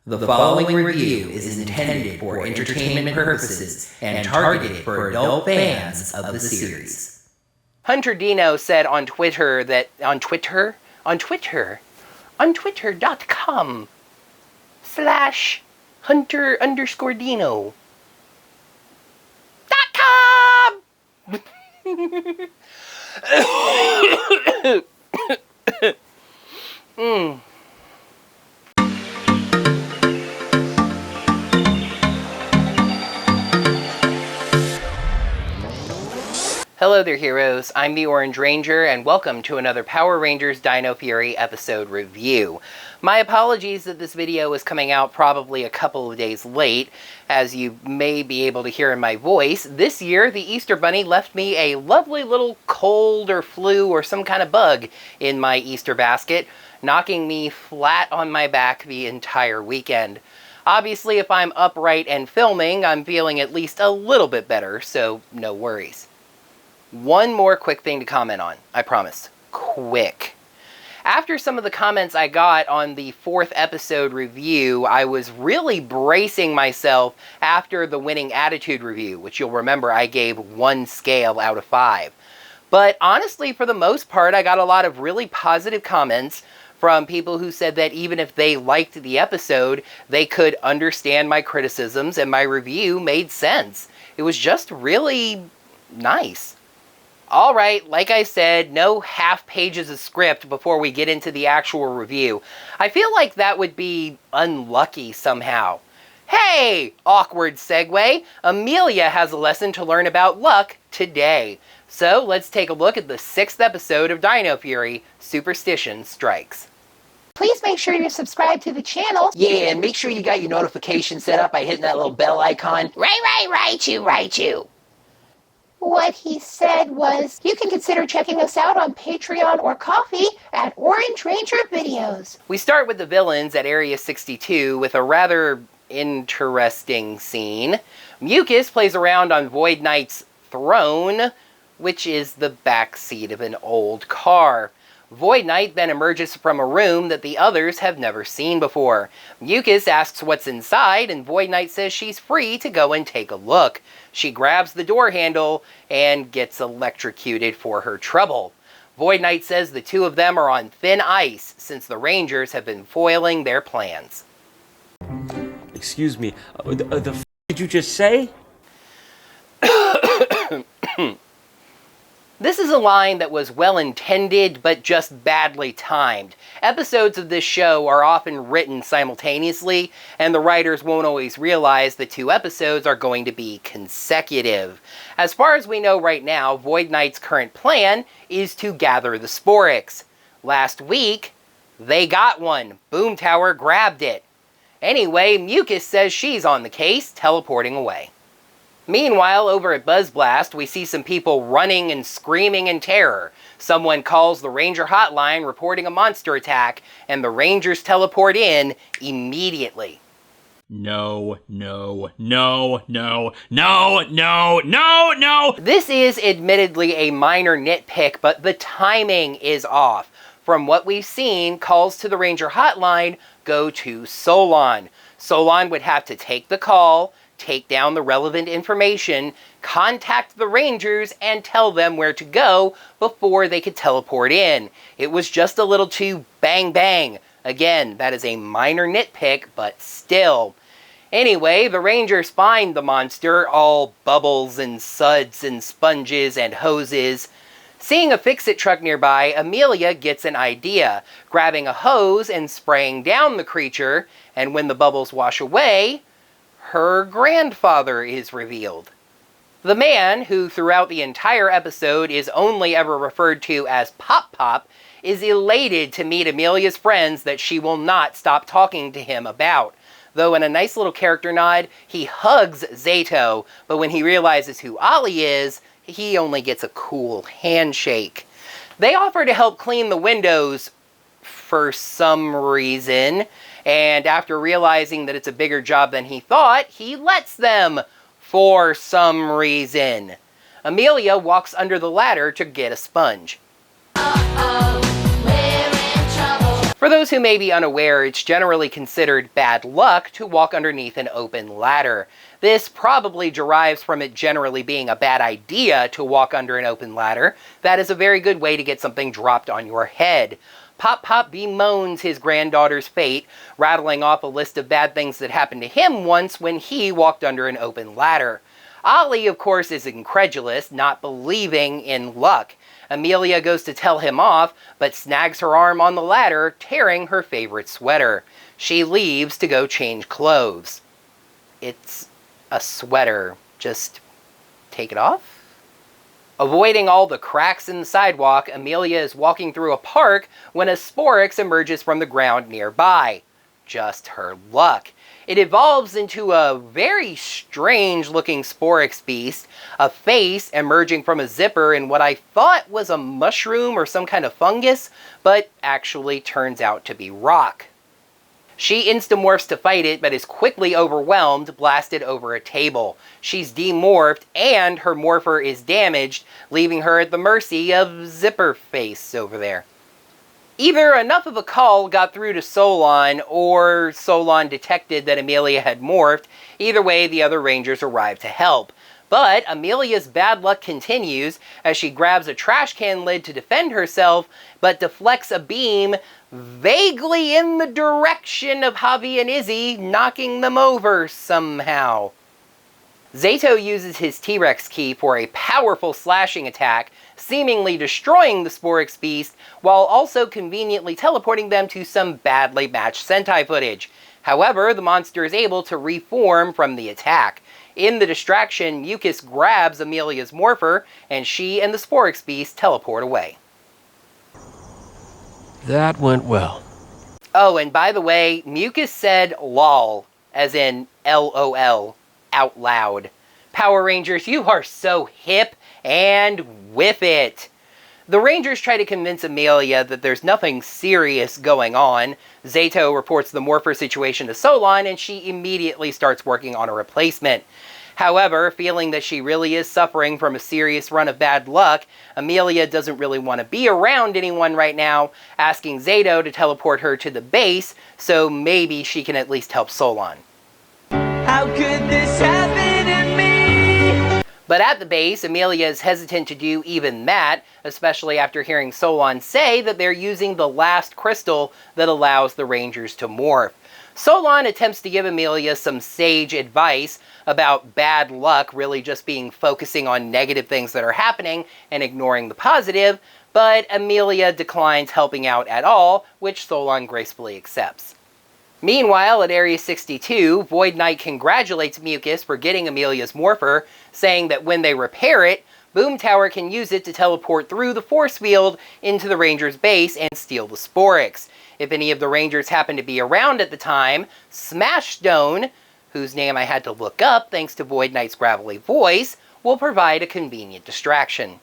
The following review is intended for entertainment purposes and targeted for adult fans of the series. Hunter Dino said on Twitter that, on Twitter.com/Hunter_Dino. Hello there, heroes. I'm the Orange Ranger, and welcome to another Power Rangers Dino Fury episode review. My apologies that this video is coming out probably a couple of days late. As you may be able to hear in my voice, this year the Easter Bunny left me a lovely little cold or flu or some kind of bug in my Easter basket, knocking me flat on my back the entire weekend. Obviously, if I'm upright and filming, I'm feeling at least a little bit better, so no worries. One more quick thing to comment on, I promise. Quick. After some of the comments I got on the 4th episode review, I was really bracing myself after the winning attitude review, which you'll remember I gave 1 scale out of 5. But honestly, for the most part, I got a lot of really positive comments from people who said that even if they liked the episode, they could understand my criticisms and my review made sense. It was just really nice. Alright, like I said, no half pages of script before we get into the actual review. I feel like that would be unlucky somehow. Hey! Awkward segue. Amelia has a lesson to learn about luck today. So let's take a look at the 6th episode of Dino Fury, Superstition Strikes. Please make sure you're subscribed to the channel. Yeah, and make sure you got your notifications set up by hitting that little bell icon. Right you. What he said was, you can consider checking us out on Patreon or Ko-fi at Orange Ranger Videos. We start with the villains at Area 62 with a rather interesting scene. Mucus plays around on Void Knight's throne, which is the back seat of an old car. Void Knight then emerges from a room that the others have never seen before. Mucus asks what's inside, and Void Knight says she's free to go and take a look. She grabs the door handle and gets electrocuted for her trouble. Void Knight says the two of them are on thin ice since the Rangers have been foiling their plans. Excuse me, the f*** did you just say? This is a line that was well-intended, but just badly timed. Episodes of this show are often written simultaneously, and the writers won't always realize the 2 episodes are going to be consecutive. As far as we know right now, Void Knight's current plan is to gather the Sporix. Last week, they got one. Boom Tower grabbed it. Anyway, Mucus says she's on the case, teleporting away. Meanwhile, over at Buzz Blast, we see some people running and screaming in terror. Someone calls the Ranger hotline reporting a monster attack, and the Rangers teleport in immediately. No. This is admittedly a minor nitpick, but the timing is off. From what we've seen, calls to the Ranger hotline go to Solon. Solon would have to take the call, take down the relevant information, contact the Rangers, and tell them where to go before they could teleport in. It was just a little too bang. Again, that is a minor nitpick, but still. Anyway, the Rangers find the monster, all bubbles and suds and sponges and hoses. Seeing a fix-it truck nearby, Amelia gets an idea, grabbing a hose and spraying down the creature, and when the bubbles wash away, her grandfather is revealed. The man, who throughout the entire episode is only ever referred to as Pop, is elated to meet Amelia's friends that she will not stop talking to him about. Though in a nice little character nod, he hugs Zato, but when he realizes who Ollie is, he only gets a cool handshake. They offer to help clean the windows for some reason, and after realizing that it's a bigger job than he thought, he lets them for some reason. Amelia walks under the ladder to get a sponge. For those who may be unaware, it's generally considered bad luck to walk underneath an open ladder. This probably derives from it generally being a bad idea to walk under an open ladder. That is a very good way to get something dropped on your head. Pop Pop bemoans his granddaughter's fate, rattling off a list of bad things that happened to him once when he walked under an open ladder. Ollie, of course, is incredulous, not believing in luck. Amelia goes to tell him off, but snags her arm on the ladder, tearing her favorite sweater. She leaves to go change clothes. It's a sweater. Just take it off? Avoiding all the cracks in the sidewalk, Amelia is walking through a park when a Sporix emerges from the ground nearby. Just her luck. It evolves into a very strange-looking Sporix beast, a face emerging from a zipper in what I thought was a mushroom or some kind of fungus, but actually turns out to be rock. She instamorphs to fight it, but is quickly overwhelmed, blasted over a table. She's demorphed, and her morpher is damaged, leaving her at the mercy of Zipper Face over there. Either enough of a call got through to Solon, or Solon detected that Amelia had morphed. Either way, the other Rangers arrived to help. But Amelia's bad luck continues as she grabs a trash can lid to defend herself, but deflects a beam vaguely in the direction of Javi and Izzy, knocking them over somehow. Zato uses his T-Rex key for a powerful slashing attack, seemingly destroying the Sporix beast, while also conveniently teleporting them to some badly matched Sentai footage. However, the monster is able to reform from the attack. In the distraction, Mucus grabs Amelia's morpher, and she and the Sporix beast teleport away. That went well. Oh, and by the way, Mucus said LOL, as in LOL, out loud. Power Rangers, you are so hip and with it. The Rangers try to convince Amelia that there's nothing serious going on. Zato reports the morpher situation to Solon, and she immediately starts working on a replacement. However, feeling that she really is suffering from a serious run of bad luck, Amelia doesn't really want to be around anyone right now, asking Zato to teleport her to the base, so maybe she can at least help Solon. How could this happen to me? But at the base, Amelia is hesitant to do even that, especially after hearing Solon say that they're using the last crystal that allows the Rangers to morph. Solon attempts to give Amelia some sage advice about bad luck really just being focusing on negative things that are happening and ignoring the positive, but Amelia declines helping out at all, which Solon gracefully accepts. Meanwhile, at Area 62, Void Knight congratulates Mucus for getting Amelia's morpher, saying that when they repair it, Boom Tower can use it to teleport through the force field into the Rangers' base and steal the Sporix. If any of the Rangers happen to be around at the time, Smashstone, whose name I had to look up thanks to Void Knight's gravelly voice, will provide a convenient distraction.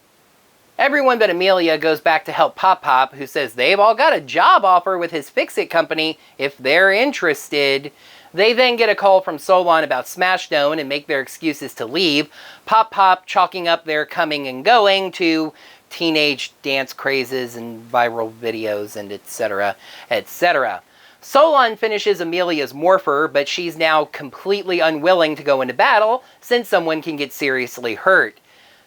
Everyone but Amelia goes back to help Pop Pop, who says they've all got a job offer with his Fix-It company if they're interested. They then get a call from Solon about Smashstone and make their excuses to leave, Pop Pop chalking up their coming and going to teenage dance crazes and viral videos and etc., etc. Solon finishes Amelia's morpher, but she's now completely unwilling to go into battle since someone can get seriously hurt.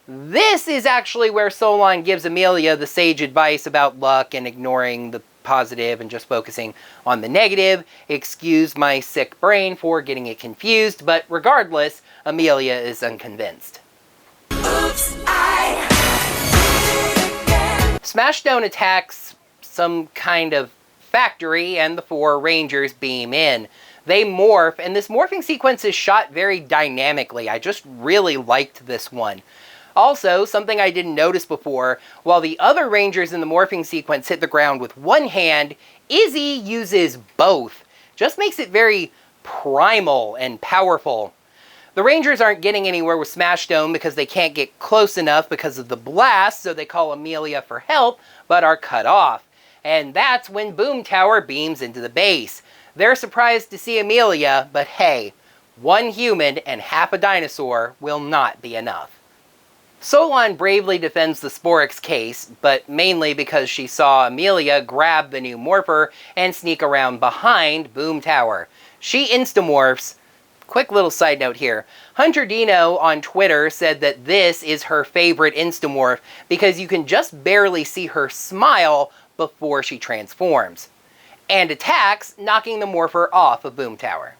This is actually where Solon gives Amelia the sage advice about luck and ignoring the positive and just focusing on the negative. Excuse my sick brain for getting it confused, but regardless, Amelia is unconvinced. Oops, Smashstone attacks some kind of factory, and the four Rangers beam in. They morph, and this morphing sequence is shot very dynamically. I just really liked this one. Also, something I didn't notice before, while the other Rangers in the morphing sequence hit the ground with one hand, Izzy uses both. Just makes it very primal and powerful. The Rangers aren't getting anywhere with Smashstone because they can't get close enough because of the blast, so they call Amelia for help, but are cut off. And that's when Boom Tower beams into the base. They're surprised to see Amelia, but hey, one human and half a dinosaur will not be enough. Solon bravely defends the Sporix case, but mainly because she saw Amelia grab the new morpher and sneak around behind Boom Tower. She instamorphs. Quick little side note here. Hunter Dino on Twitter said that this is her favorite instamorph because you can just barely see her smile before she transforms. And attacks, knocking the morpher off of Boom Tower.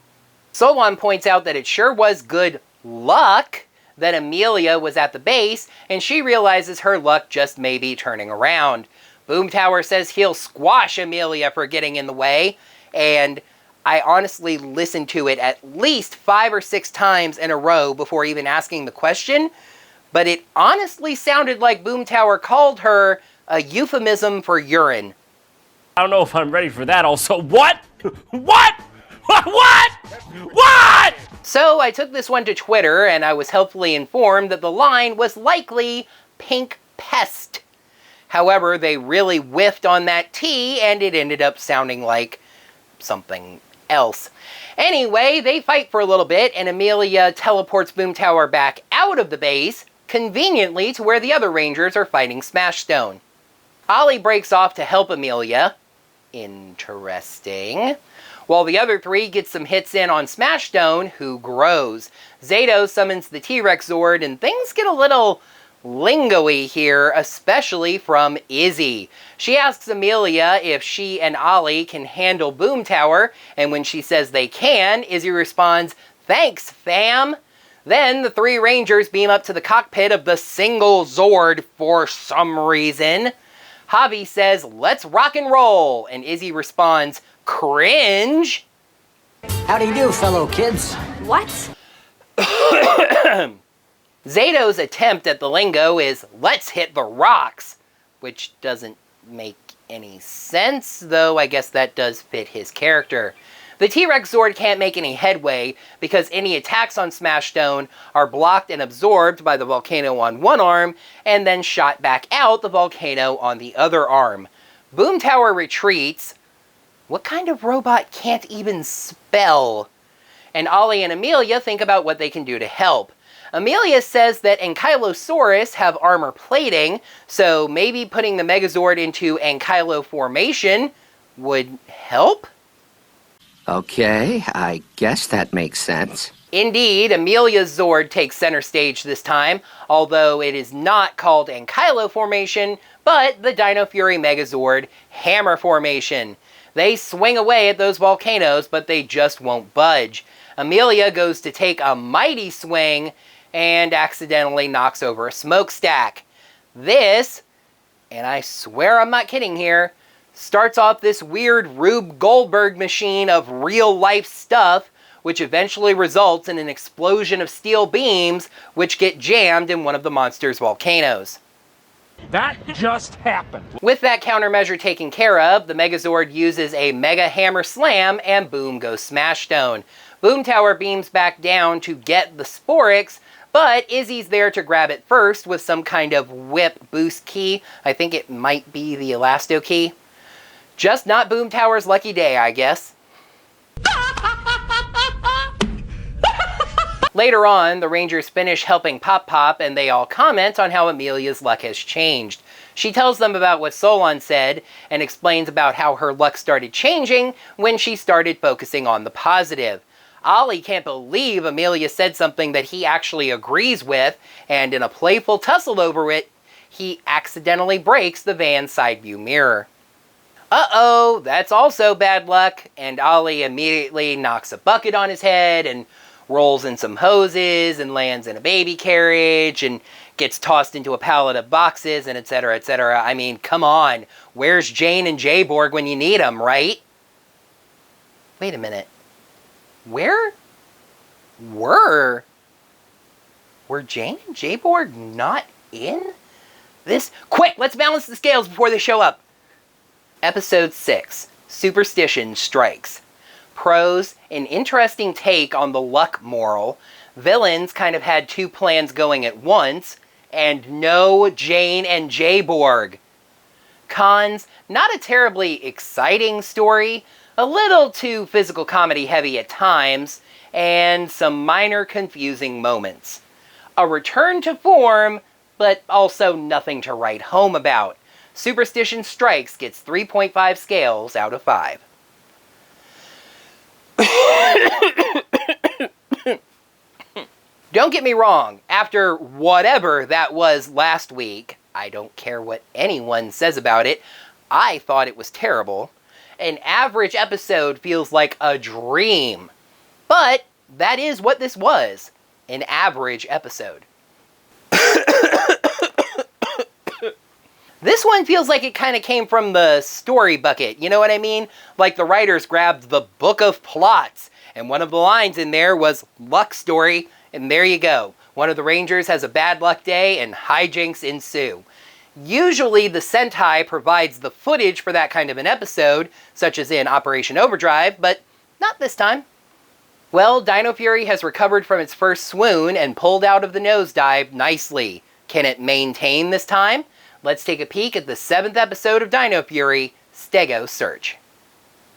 Solon points out that it sure was good luck that Amelia was at the base, and she realizes her luck just may be turning around. Boom Tower says he'll squash Amelia for getting in the way, and I honestly listened to it at least 5 or 6 times in a row before even asking the question, but it honestly sounded like Boom Tower called her a euphemism for urine. I don't know if I'm ready for that also. What? What? What? What? So I took this one to Twitter, and I was helpfully informed that the line was likely pink pest. However, they really whiffed on that T, and it ended up sounding like something else. Anyway, they fight for a little bit, and Amelia teleports Boom Tower back out of the base, conveniently to where the other Rangers are fighting Smashstone. Ollie breaks off to help Amelia. Interesting. While the other 3 get some hits in on Smashstone, who grows. Zato summons the T-Rex Zord, and things get a little lingo-y here, especially from Izzy. She asks Amelia if she and Ollie can handle Boom Tower, and when she says they can, Izzy responds, "Thanks, fam." Then the 3 Rangers beam up to the cockpit of the single Zord for some reason. Javi says, "Let's rock and roll," and Izzy responds, "Cringe." How do you do, fellow kids? What? Zato's attempt at the lingo is, "Let's hit the rocks," which doesn't make any sense, though I guess that does fit his character. The T-Rex Zord can't make any headway because any attacks on Smashstone are blocked and absorbed by the volcano on one arm and then shot back out the volcano on the other arm. Boom Tower retreats. What kind of robot can't even spell? And Ollie and Amelia think about what they can do to help. Amelia says that Ankylosaurus have armor plating, so maybe putting the Megazord into Ankylo formation would help? Okay, I guess that makes sense. Indeed, Amelia's Zord takes center stage this time, although it is not called Ankylo formation, but the Dino Fury Megazord Hammer formation. They swing away at those volcanoes, but they just won't budge. Amelia goes to take a mighty swing and accidentally knocks over a smokestack. This, and I swear I'm not kidding here, starts off this weird Rube Goldberg machine of real-life stuff, which eventually results in an explosion of steel beams, which get jammed in one of the monster's volcanoes. That just happened. With that countermeasure taken care of, the Megazord uses a Mega Hammer Slam, and boom goes Smashstone. Boom Tower beams back down to get the Sporix, but Izzy's there to grab it first with some kind of whip boost key. I think it might be the Elasto key. Just not Boom Tower's lucky day, I guess. Later on, the Rangers finish helping Pop Pop, and they all comment on how Amelia's luck has changed. She tells them about what Solon said, and explains about how her luck started changing when she started focusing on the positive. Ollie can't believe Amelia said something that he actually agrees with, and in a playful tussle over it, he accidentally breaks the van's side view mirror. Uh-oh, that's also bad luck, and Ollie immediately knocks a bucket on his head and rolls in some hoses and lands in a baby carriage and gets tossed into a pallet of boxes and etc, etc. I mean, come on. Where's Jane and Jayborg when you need them, right? Wait a minute. Where were Jane and Jayborg not in this? Quick, let's balance the scales before they show up. Episode 6, Superstition Strikes. Pros, an interesting take on the luck moral. Villains kind of had two plans going at once, and no Jane and Jayborg. Cons, not a terribly exciting story, a little too physical comedy heavy at times, and some minor confusing moments. A return to form, but also nothing to write home about. Superstition Strikes gets 3.5 scales out of 5. Don't get me wrong, after whatever that was last week, I don't care what anyone says about it, I thought it was terrible. An average episode feels like a dream. But that is what this was, an average episode. This one feels like it kind of came from the story bucket, you know what I mean? Like the writers grabbed the book of plots, and one of the lines in there was luck story, and there you go. One of the Rangers has a bad luck day and hijinks ensue. Usually the Sentai provides the footage for that kind of an episode, such as in Operation Overdrive, but not this time. Well, Dino Fury has recovered from its first swoon and pulled out of the nosedive nicely. Can it maintain this time? Let's take a peek at the 7th episode of Dino Fury, Stego Search.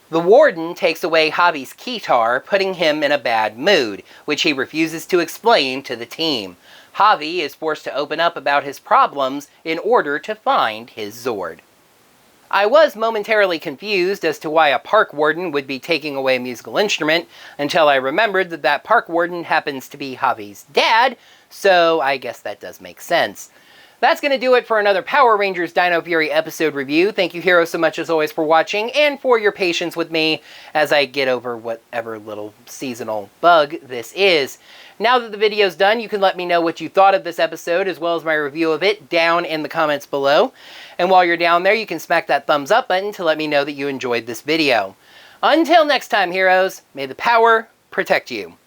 The Warden takes away Javi's keytar, putting him in a bad mood, which he refuses to explain to the team. Javi is forced to open up about his problems in order to find his Zord. I was momentarily confused as to why a park warden would be taking away a musical instrument, until I remembered that that park warden happens to be Javi's dad, so I guess that does make sense. That's going to do it for another Power Rangers Dino Fury episode review. Thank you, heroes, so much as always for watching and for your patience with me as I get over whatever little seasonal bug this is. Now that the video's done, you can let me know what you thought of this episode as well as my review of it down in the comments below. And while you're down there, you can smack that thumbs up button to let me know that you enjoyed this video. Until next time, heroes, may the power protect you.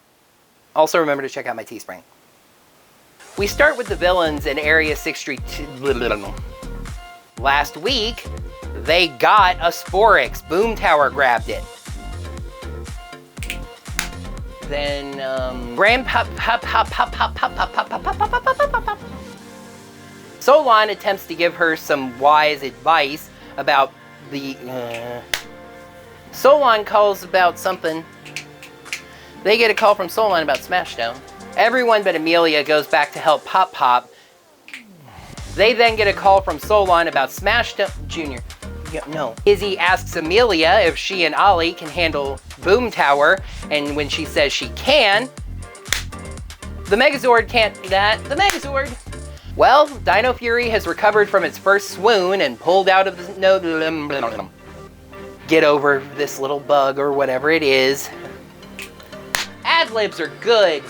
Also remember to check out my Teespring. We start with the villains in Area 632. Last week, they got a Sporix. Boom Tower grabbed it. Then, Solon attempts to give her some wise advice about the, Solon calls about something. They get a call from Solon about Smashstone. Everyone but Amelia goes back to help Pop Pop. They then get a call from Solon about Smashstone Jr. No. Izzy asks Amelia if she and Ollie can handle Boom Tower, and when she says she can, the Megazord can't do that. The Megazord! Well, Dino Fury has recovered from its first swoon and pulled out of the... Get over this little bug or whatever it is. Ad-libs are good.